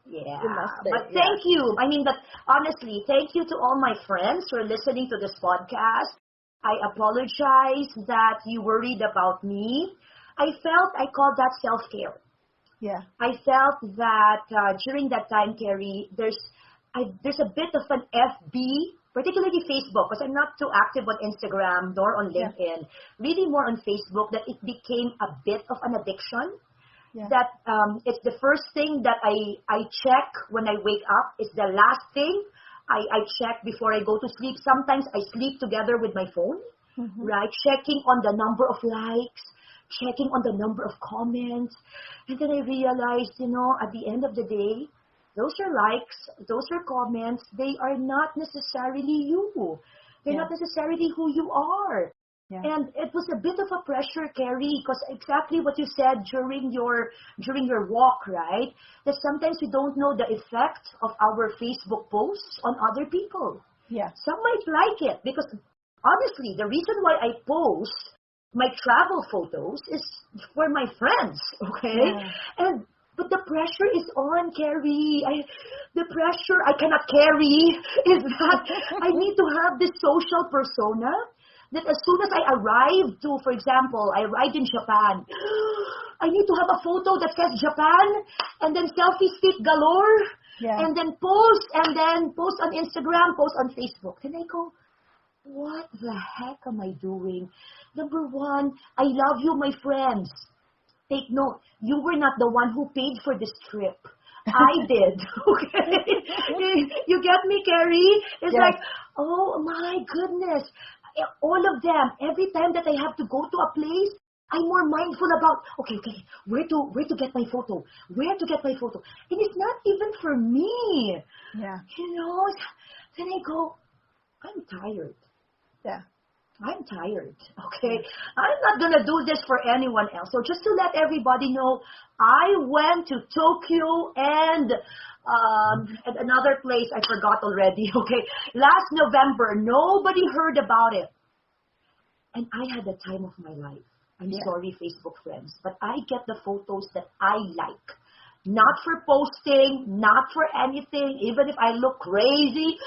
Yeah, Be, but thank you. But honestly, thank you to all my friends who are listening to this podcast. I apologize that you worried about me. I called that self-care. Yeah. I felt that during that time, Kerrie, there's a bit of an FB, particularly Facebook, because I'm not too active on Instagram nor on LinkedIn. Really more on Facebook, that it became a bit of an addiction. Yeah. That it's the first thing that I check when I wake up. It's the last thing I check before I go to sleep. Sometimes I sleep together with my phone, right? Checking on the number of likes, checking on the number of comments. And then I realized, at the end of the day, those are likes, those are comments. They are not necessarily you. They're not necessarily who you are. Yeah. And it was a bit of a pressure, Kerrie, because exactly what you said during your walk, right? That sometimes we don't know the effect of our Facebook posts on other people. Yeah. Some might like it because, honestly, the reason why I post my travel photos is for my friends, okay? Yeah. But the pressure is on, Kerrie. The pressure I cannot carry is that I need to have this social persona that as soon as I arrive to, for example, I arrived in Japan, I need to have a photo that says Japan, and then selfie stick galore, and then post on Instagram, post on Facebook. Then I go, what the heck am I doing? Number one, I love you, my friends. Take note, you were not the one who paid for this trip. I did, okay? You get me, Kerrie? It's like, oh my goodness. All of them, every time that I have to go to a place, I'm more mindful about, okay, where to get my photo? Where to get my photo? And it's not even for me. Yeah. Then I go, I'm tired. Yeah. I'm tired, okay? I'm not going to do this for anyone else. So just to let everybody know, I went to Tokyo and another place I forgot already, okay? Last November, nobody heard about it. And I had the time of my life. I'm sorry, Facebook friends, but I get the photos that I like. Not for posting, not for anything, even if I look crazy.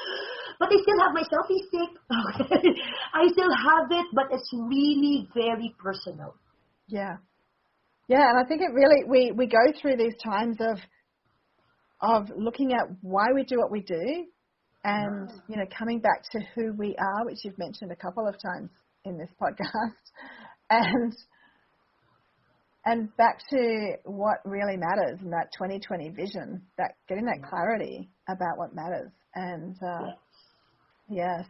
But I still have my selfie stick. Okay. I still have it, but it's really very personal. Yeah. Yeah, and I think it really, we go through these times of looking at why we do what we do and, coming back to who we are, which you've mentioned a couple of times in this podcast, and back to what really matters in that 2020 vision, that getting that clarity about what matters. And,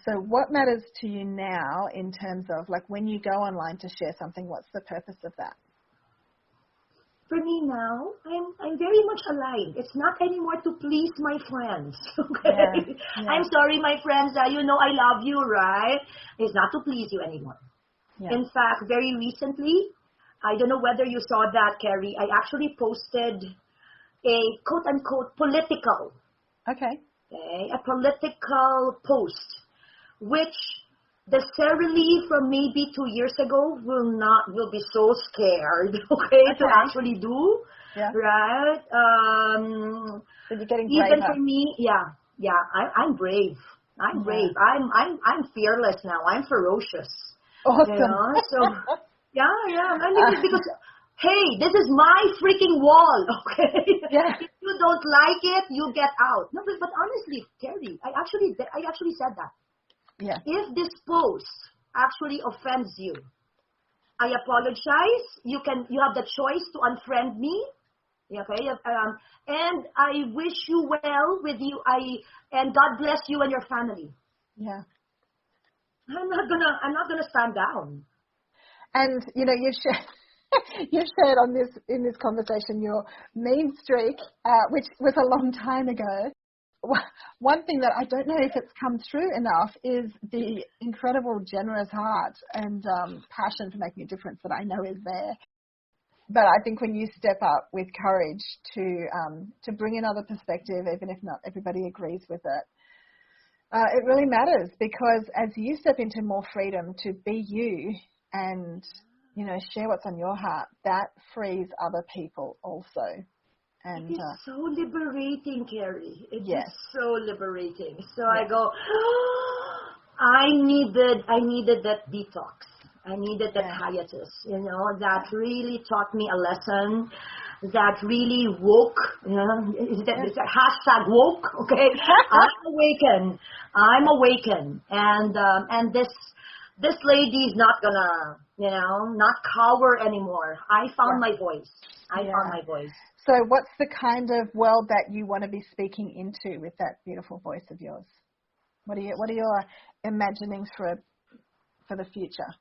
so what matters to you now in terms of, like, when you go online to share something, what's the purpose of that? For me now, I'm very much aligned. It's not anymore to please my friends, okay? Yeah. I'm sorry, my friends, I love you, right? It's not to please you anymore. Yeah. In fact, very recently, I don't know whether you saw that, Kerrie, I actually posted a quote-unquote political. Okay, a political post, which the Serely from maybe 2 years ago will be so scared, to actually do, right? So you're getting even braver. for me, I'm brave. I'm brave. I'm fearless now. I'm ferocious. Awesome. So I mean, because. Hey, this is my freaking wall, okay? Yeah. If you don't like it, you get out. No, but honestly, Kerrie, I actually said that. Yeah. If this post actually offends you, I apologize. You have the choice to unfriend me. Okay? And I wish you well with you. And God bless you and your family. Yeah. I'm not gonna stand down. And you've shared on this in this conversation your mean streak, which was a long time ago. One thing that I don't know if it's come through enough is the incredible generous heart and passion for making a difference that I know is there. But I think when you step up with courage to bring another perspective, even if not everybody agrees with it, it really matters, because as you step into more freedom to be you and, share what's on your heart, that frees other people also. And it is so liberating, Kerrie. It yes. is so liberating. So yes. I go, I needed that detox. I needed that hiatus, that really taught me a lesson, that really woke, is that hashtag woke, okay? I'm awakened. And this lady is not gonna, not cower anymore. I found my voice. I found my voice. So what's the kind of world that you want to be speaking into with that beautiful voice of yours? What are your imaginings for the future?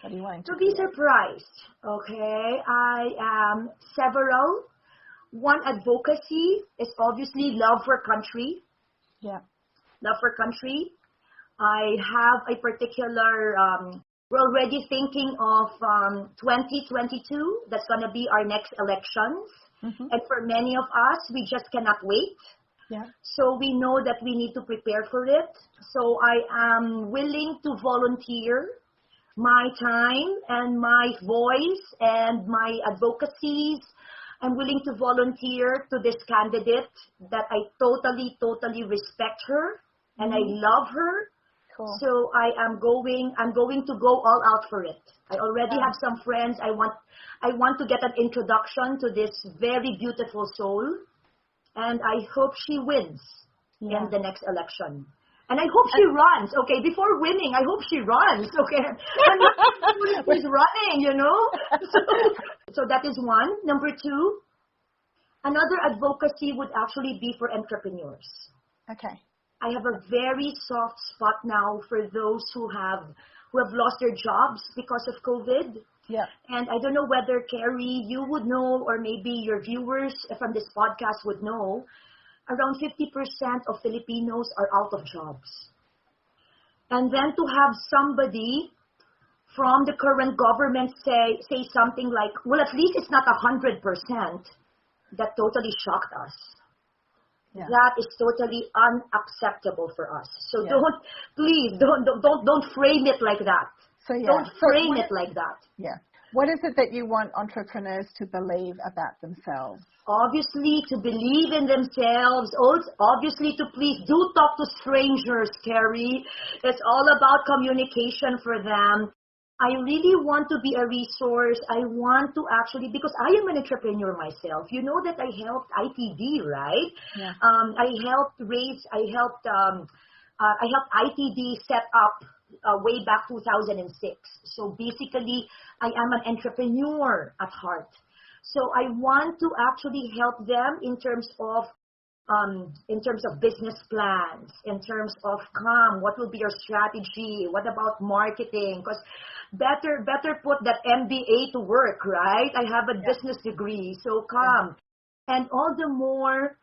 What are you wanting to be surprised, okay? I am several. One, advocacy is obviously love for country. Yeah. Love for country. I have a particular, we're already thinking of 2022. That's going to be our next elections. Mm-hmm. And for many of us, we just cannot wait. Yeah. So we know that we need to prepare for it. So I am willing to volunteer my time and my voice and my advocacies. I'm willing to volunteer to this candidate that I totally, totally respect her and I love her. Cool. So I'm going to go all out for it. I already have some friends. I want to get an introduction to this very beautiful soul, and I hope she wins in the next election. And I hope she runs, okay? Before winning, I hope she runs, okay? I'm not sure if she's running, So that is one. Number two, another advocacy would actually be for entrepreneurs. Okay. I have a very soft spot now for those who have lost their jobs because of COVID. Yeah. And I don't know whether, Kerrie, you would know, or maybe your viewers from this podcast would know, around 50% of Filipinos are out of jobs. And then to have somebody from the current government say something like, well, at least it's not 100%, that totally shocked us. Yeah. That is totally unacceptable for us. So don't frame it like that. So don't frame it like that. Yeah. What is it that you want entrepreneurs to believe about themselves? Obviously, to believe in themselves. Obviously, to please do talk to strangers, Kerrie. It's all about communication for them. I really want to be a resource. I want to actually, because I am an entrepreneur myself. You know that I helped ITD, right? Yeah. I helped ITD set up way back 2006. So basically, I am an entrepreneur at heart. So I want to actually help them in terms of business plans, in terms of what will be your strategy, what about marketing? Because better put that MBA to work, right? I have a business degree, so and all the more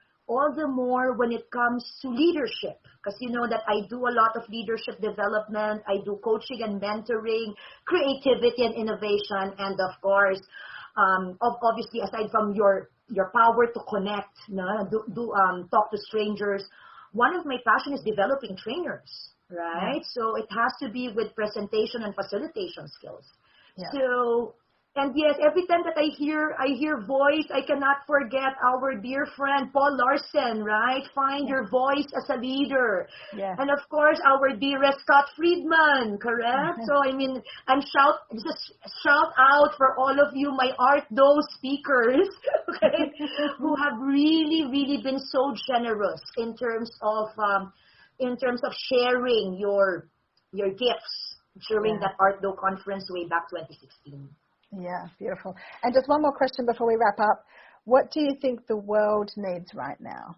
when it comes to leadership, because you know that I do a lot of leadership development, I do coaching and mentoring, creativity and innovation, and of course, obviously aside from your power to connect, talk to strangers, one of my passion is developing trainers, right? Yeah. So it has to be with presentation and facilitation skills. Yeah. So, and yes, every time that I hear voice, I cannot forget our dear friend Paul Larson, right? Find your voice as a leader. Yeah. And of course, our dearest Scott Friedman, correct? So I mean, just shout out for all of you, my Art Doe speakers, okay, who have really, really been so generous in terms of sharing your gifts during that Art Doe conference way back 2016. Yeah, beautiful. And just one more question before we wrap up. What do you think the world needs right now?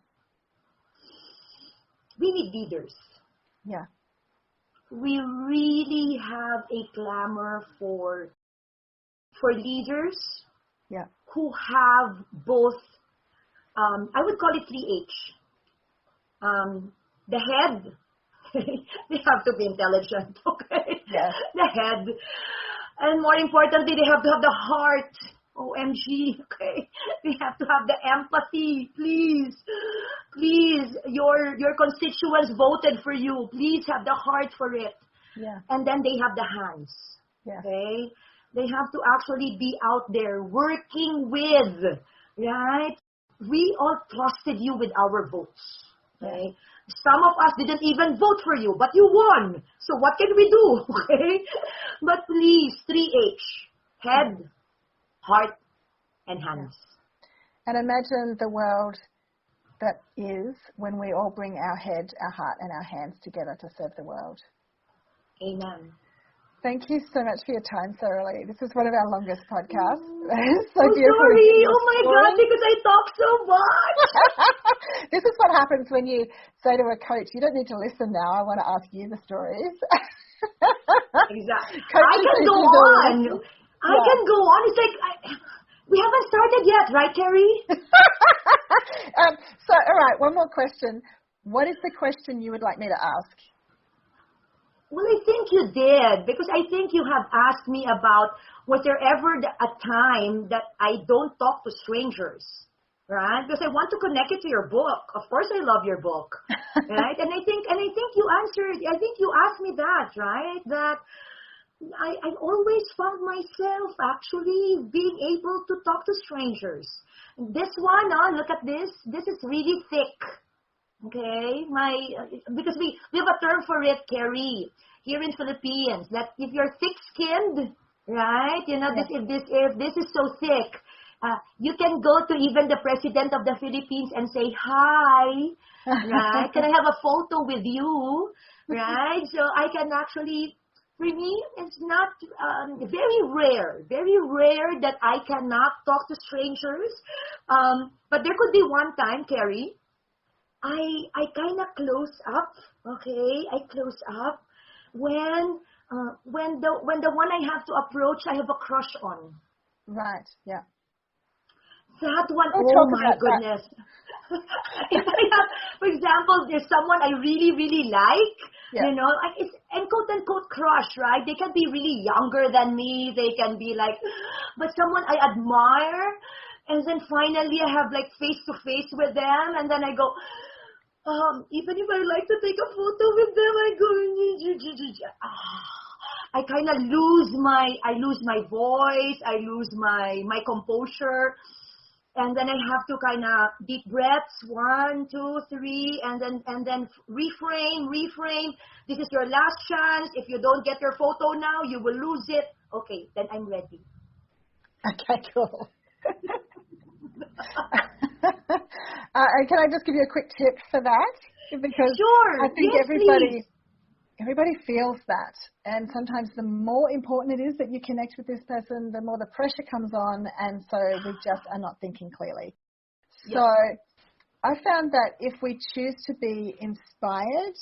We need leaders. Yeah. we really have a clamor for leaders who have both, I would call it 3H. The head, they have to be intelligent, okay? Yes. The head. And more importantly, they have to have the heart. OMG, okay? They have to have the empathy. Please, your constituents voted for you. Please have the heart for it. Yeah. And then they have the hands. Yeah. Okay? They have to actually be out there working with, right? We all trusted you with our votes. Okay? Yeah. Some of us didn't even vote for you, but you won. So what can we do? Okay? But please, 3H. Head, heart, and hands. And imagine the world that is when we all bring our head, our heart, and our hands together to serve the world. Amen. Thank you so much for your time, Serely. This is one of our longest podcasts. It's so beautiful. Sorry. Oh my God, because I talk so much. This is what happens when you say to a coach, you don't need to listen now. I want to ask you the stories. Exactly. I can go on. I can go on. It's like, we haven't started yet, right, Kerrie? So, all right, one more question. What is the question you would like me to ask? Well, I think you did, because I think you have asked me about, was there ever a time that I don't talk to strangers, right? Because I want to connect it to your book. Of course, I love your book, right? And I think you answered. I think you asked me that, right? That I always found myself actually being able to talk to strangers. This one, look at this. This is really thick. Okay, because we have a term for it, Kerrie, here in Philippines, that if you're thick-skinned, right, if this is so thick, you can go to even the president of the Philippines and say, hi, right, can I have a photo with you, right, so I can actually, for me, it's not very rare that I cannot talk to strangers, but there could be one time, Kerrie, I kind of close up, okay? I close up when the one I have to approach, I have a crush on. Right. Yeah. That one, oh my goodness. If I have, for example, there's someone I really, really like, you know, it's and quote unquote crush, right? They can be really younger than me. They can be like, but someone I admire. And then finally I have like face to face with them, and then I go, even if I like to take a photo with them, I go, I kind of lose my voice, I lose my composure, and then I have to kind of deep breaths, 1, 2, 3, and then reframe. This is your last chance. If you don't get your photo now, you will lose it. Okay, then I'm ready. Okay, cool. Can I just give you a quick tip for that? Because sure. I think everybody feels that. And sometimes the more important it is that you connect with this person, the more the pressure comes on. And so we just are not thinking clearly. So I found that if we choose to be inspired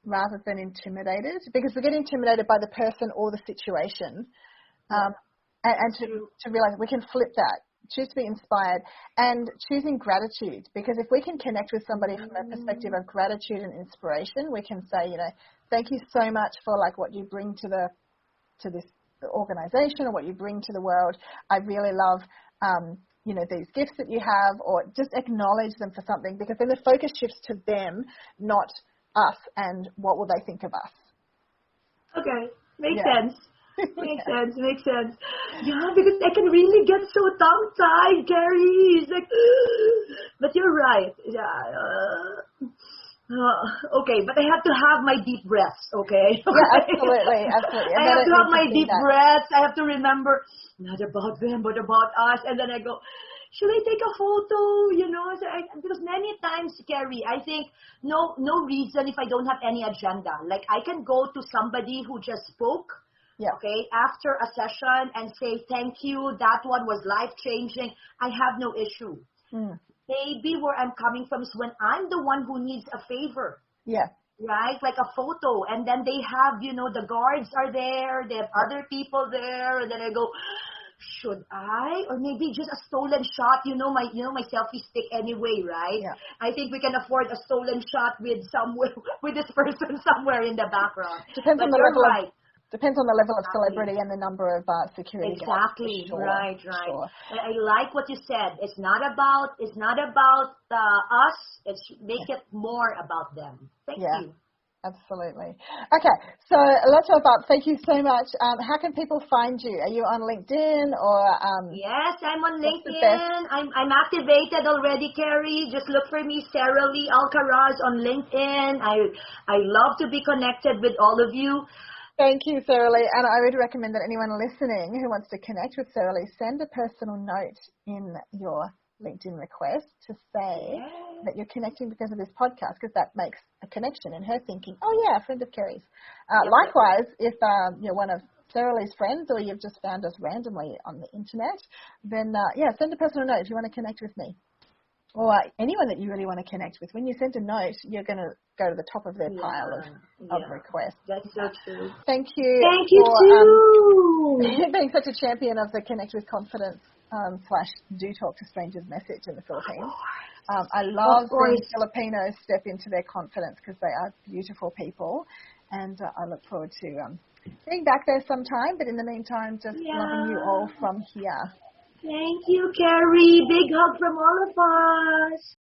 rather than intimidated, because we get intimidated by the person or the situation, and to realize we can flip that. Choose to be inspired and choosing gratitude, because if we can connect with somebody from a perspective of gratitude and inspiration, we can say, you know, thank you so much for like what you bring to this organization or what you bring to the world. I really love, you know, these gifts that you have, or just acknowledge them for something, because then the focus shifts to them, not us, and what will they think of us. Okay, makes sense. Makes sense. Yeah, because I can really get so tongue-tied, Kerrie. It's like, but you're right. Yeah. Okay, but I have to have my deep breaths, okay? Yeah, absolutely. I have to have my deep breaths. I have to remember, not about them, but about us. And then I go, should I take a photo? You know, because many times, Kerrie, I think no reason if I don't have any agenda. Like I can go to somebody who just spoke, okay, after a session and say, thank you, that one was life-changing. I have no issue. Maybe where I'm coming from is when I'm the one who needs a favor. Yeah. right? Like a photo. And then they have, the guards are there, they have other people there, and then I go, should I? Or maybe just a stolen shot, my selfie stick anyway, right? Yeah. I think we can afford a stolen shot with with this person somewhere in the background. Depends But on the you're level right. Depends on the level of Exactly. celebrity and the number of security Exactly. guards. Sure, Right. sure. And I like what you said. It's not about us. It's make it more about them. Thank you. Absolutely. Okay, so let's wrap up. Thank you so much. How can people find you? Are you on LinkedIn or? Yes, I'm on LinkedIn. I'm activated already, Kerrie. Just look for me, Serely Alcaraz on LinkedIn. I love to be connected with all of you. Thank you, Serely. And I would recommend that anyone listening who wants to connect with Serely, send a personal note in your LinkedIn request to say that you're connecting because of this podcast, because that makes a connection in her thinking, oh yeah, a friend of Kerrie's. Likewise, if you're one of Serely's friends or you've just found us randomly on the internet, then send a personal note if you want to connect with me. Or anyone that you really want to connect with. When you send a note, you're going to go to the top of their pile of requests. That's so true. Thank you. Thank you too. Being such a champion of the Connect with Confidence / Do Talk to Strangers message in the Philippines. I love seeing Filipinos step into their confidence because they are beautiful people. And I look forward to being back there sometime. But in the meantime, just loving you all from here. Thank you, Kerrie. Big hug from all of us.